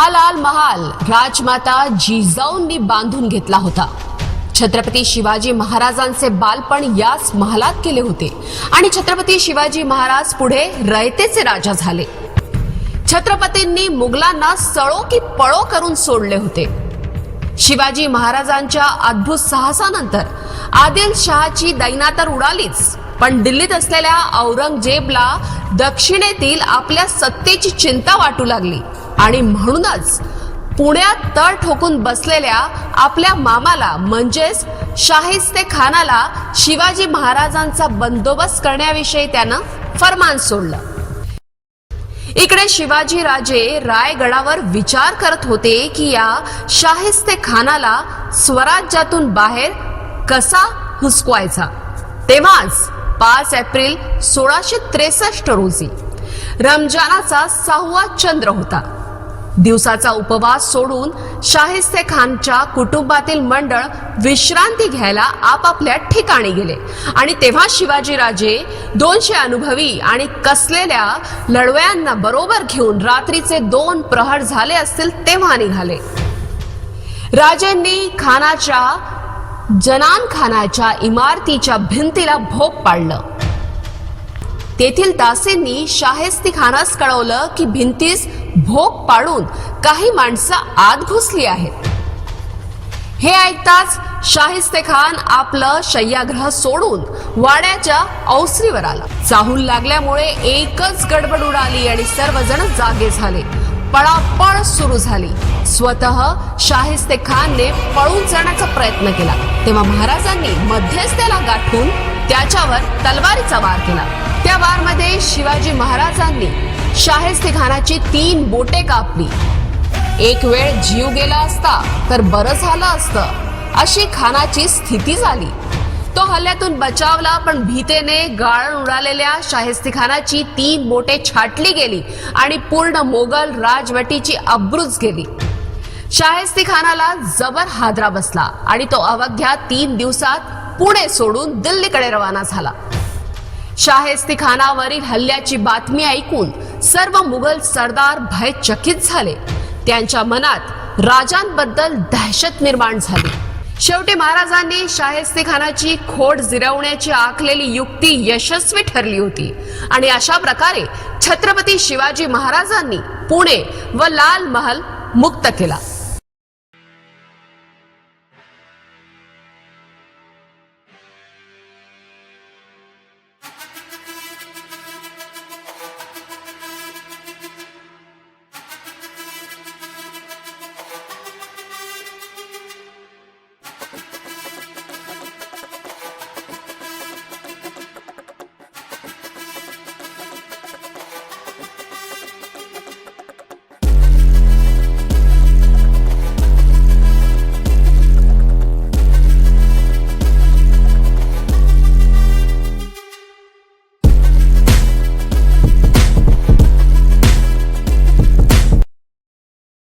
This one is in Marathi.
हा लाल महाल राजमाता जिजाऊंनी बांधून घेतला होता। छत्रपती शिवाजी महाराजांचे बालपण याच महालात केले होते आणि छत्रपती शिवाजी महाराज पुढे रयतेचे राजा झाले। छत्रपतींनी मुघलांना सळो की पळो करून सोडले होते। शिवाजी महाराजांच्या अद्भुत साहसानंतर आदिलशहाची दैना तर उडालीच, पण दिल्लीत असलेल्या औरंगजेबला दक्षिणेतील आपल्या सत्तेची चिंता वाटू लागली आणि म्हणूनच पुण्यात तळ ठोकून बसलेल्या आपल्या मामाला म्हणजेच शाहिस्ते खानाला शिवाजी महाराजांचा बंदोबस्त करण्याविषयी त्यानं फरमान सोडलं। इकडे शिवाजी राजे रायगडावर विचार करत होते की या शाहिस्ते खानाला स्वराज्यातून बाहेर कसा हुसकवायचा। तेव्हाच 5 एप्रिल 1663 रोजी रमजानाचा 6वा चंद्र होता। दिवसाचा उपवास सोडून शाहिस्ते खानच्या कुटुंबातील मंडळ विश्रांती घ्यायला आपापल्या ठिकाणी गेले आणि तेव्हा शिवाजी राजे 200 अनुभवी आणि कसलेल्या लढवयांना बरोबर घेऊन रात्रीचे 2 प्रहर झाले असतील तेव्हा निघाले। राजांनी खानाच्या जनान खानाच्या इमारतीच्या भिंतीला भोग पाडलं। तेथील दासींनी शाहिस्ते खानास कळवलं की भिंतीस भोग पाडून काही माणसं आत घुसली आहेत। हे ऐकताच शाहिस्ते खान आपलं शय्यागृह सोडून वाड्याच्या औसरीवर आला। चाहूल लागल्यामुळे एकच गडबड उडाली आणि सर्वजण जागे झाले। पळापळ सुरू झाली। स्वतः शाहिस्ते खानने पळून जाण्याचा प्रयत्न केला तेव्हा महाराजांनी मध्यस्थ्याला गाठून त्याच्यावर तलवारीचा वार केला। त्या वारमध्ये शिवाजी महाराजांनी शाहिस्ते खानाची 3 बोटे कापली। एक वेळ जीव गेला असता तर बरं झालं असतं अशी खानाची स्थिती झाली। तो हल्ल्यातून बचावला, पण भीतेने गाळण उडालेल्या शाहिस्ते खानाची 3 बोटे छाटली गेली आणि पूर्ण मोगल राजवटीची अब्रूच गेली। शाहिस्ते खानाला जबर हादरा बसला आणि तो अवघ्या 3 दिवसात पुणे सोडून दिल्लीकडे रवाना झाला। शाहिस्ते खानावरील हल्ल्याची बातमी ऐकून सर्व मुघल सरदार भयचकित झाले। त्यांच्या मनात राजांबद्दल दहशत निर्माण झाली। शेवटी महाराजांनी शाहिस्ते खानाची खोड जिरवण्याची आखलेली युक्ती यशस्वी ठरली होती आणि अशा प्रकारे छत्रपती शिवाजी महाराजांनी पुणे व लाल महल मुक्त केला।